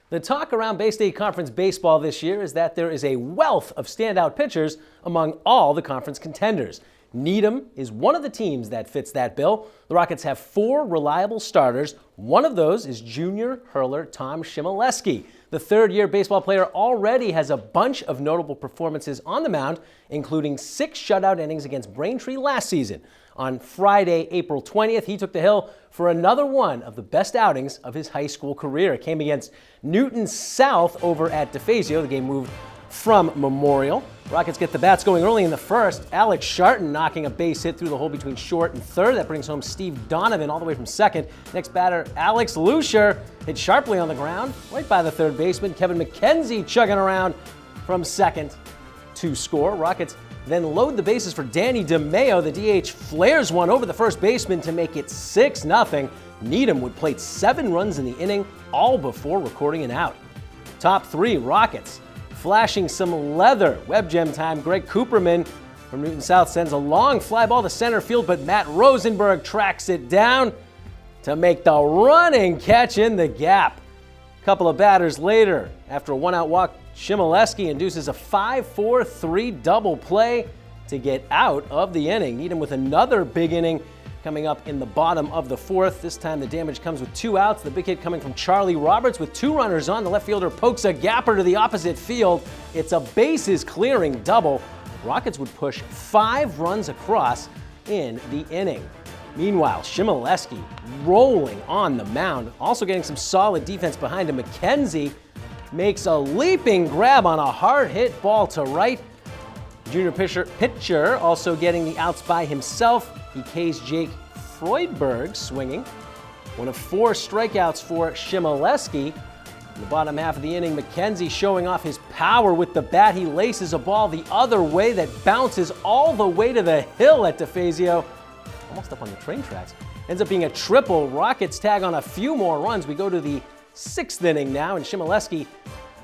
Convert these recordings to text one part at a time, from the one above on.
The talk around Bay State Conference baseball this year is that there is a wealth of standout pitchers among all the conference contenders. Needham is one of the teams that fits that bill. The Rockets have 4 reliable starters. One of those is junior hurler Tom Chmielewski. The third-year baseball player already has a bunch of notable performances on the mound, including 6 shutout innings against Braintree last season. On Friday, April 20th, he took the hill for another one of the best outings of his high school career. It came against Newton South over at DeFazio. The game moved from Memorial. Rockets get the bats going early in the first. Alex Sharton knocking a base hit through the hole between short and third. That brings home Steve Donovan all the way from second. Next batter, Alex Lucier, hit sharply on the ground right by the third baseman. Kevin McKenzie chugging around from second to score. Rockets then load the bases for Danny DeMeo. The DH flares one over the first baseman to make it 6-0. Needham would plate 7 runs in the inning, all before recording an out. Top 3, Rockets flashing some leather. Web gem time. Greg Cooperman from Newton South sends a long fly ball to center field, but Matt Rosenberg tracks it down to make the running catch in the gap. A couple of batters later, after a 1-out walk, Chmielewski induces a 5-4-3 double play to get out of the inning. Needham with another big inning coming up in the bottom of the 4th. This time the damage comes with 2 outs. The big hit coming from Charlie Roberts with 2 runners on. The left fielder pokes a gapper to the opposite field. It's a bases clearing double. Rockets would push 5 runs across in the inning. Meanwhile, Chmielewski rolling on the mound, also getting some solid defense behind him. McKenzie makes a leaping grab on a hard hit ball to right. Junior pitcher also getting the outs by himself. He K's Jake Freudberg swinging. One of 4 strikeouts for Chmielewski. In the bottom half of the inning, McKenzie showing off his power with the bat. He laces a ball the other way that bounces all the way to the hill at DeFazio. Almost up on the train tracks. Ends up being a triple. Rockets tag on a few more runs. We go to the 6th inning now, and Chmielewski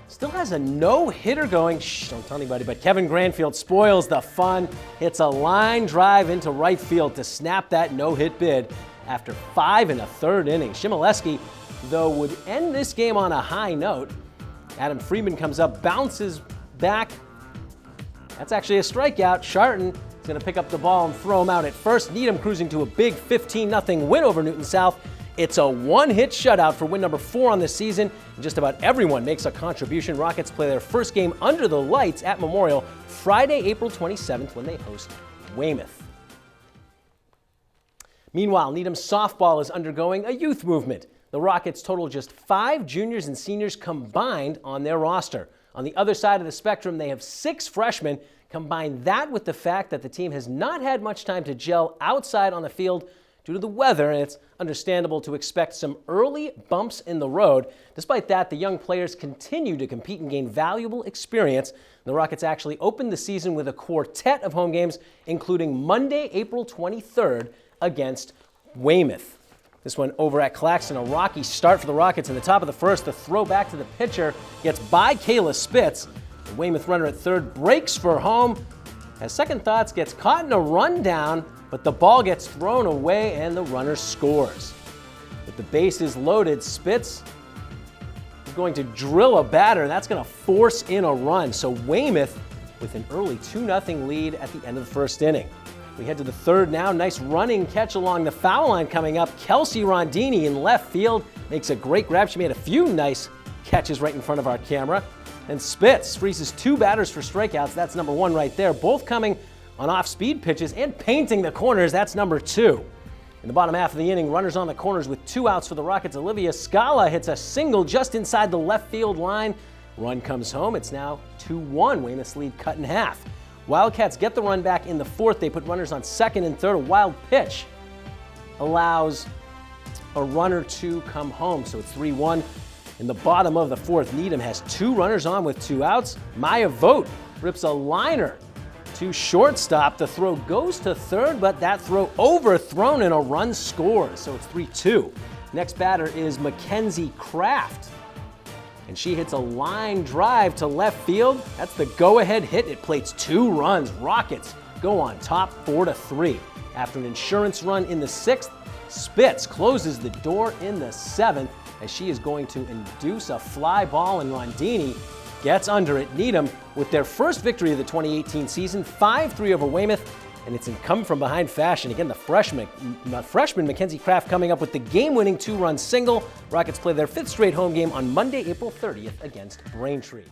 still has a no-hitter going. Shh, don't tell anybody, but Kevin Granfield spoils the fun. Hits a line drive into right field to snap that no-hit bid after 5 1/3 innings. Chmielewski, though, would end this game on a high note. Adam Freeman comes up, bounces back. That's actually a strikeout. Sharton is going to pick up the ball and throw him out at first. Needham cruising to a big 15-0 win over Newton South. It's a 1-hit shutout for win number 4 on the season. Just about everyone makes a contribution. Rockets play their first game under the lights at Memorial Friday, April 27th when they host Weymouth. Meanwhile, Needham softball is undergoing a youth movement. The Rockets total just 5 juniors and seniors combined on their roster. On the other side of the spectrum, they have 6 freshmen. Combine that with the fact that the team has not had much time to gel outside on the field due to the weather, and it's understandable to expect some early bumps in the road. Despite that, the young players continue to compete and gain valuable experience. The Rockets actually opened the season with a quartet of home games, including Monday, April 23rd against Weymouth. This one over at Claxton, a rocky start for the Rockets. In the top of the first, the throw back to the pitcher gets by Kayla Spitz. The Weymouth runner at third breaks for home. Has second thoughts, gets caught in a rundown, but the ball gets thrown away and the runner scores. With the bases loaded, Spitz is going to drill a batter, and that's going to force in a run. So Weymouth with an early 2-0 lead at the end of the first inning. We head to the 3rd now. Nice running catch along the foul line coming up. Kelsey Rondini in left field makes a great grab. She made a few nice catches right in front of our camera. And Spitz freezes 2 batters for strikeouts. That's number 1 right there. Both coming on off-speed pitches and painting the corners. That's number 2. In the bottom half of the inning, runners on the corners with 2 outs for the Rockets. Olivia Scala hits a single just inside the left field line. Run comes home. It's now 2-1. Weymouth's lead cut in half. Wildcats get the run back in the 4th. They put runners on 2nd and 3rd. A wild pitch allows a runner to come home, so it's 3-1. In the bottom of the 4th, Needham has 2 runners on with 2 outs. Maya Vogt rips a liner to shortstop. The throw goes to 3rd, but that throw overthrown and a run scores, so it's 3-2. Next batter is Mackenzie Kraft, and she hits a line drive to left field. That's the go-ahead hit. It plates 2 runs. Rockets go on top 4-3. After an insurance run in the 6th, Spitz closes the door in the 7th, as she is going to induce a fly ball, and Rondini gets under it. Needham with their first victory of the 2018 season, 5-3 over Weymouth, and it's in come-from-behind fashion. Again, the freshman Mackenzie Kraft coming up with the game-winning 2-run single. Rockets play their 5th straight home game on Monday, April 30th against Braintree.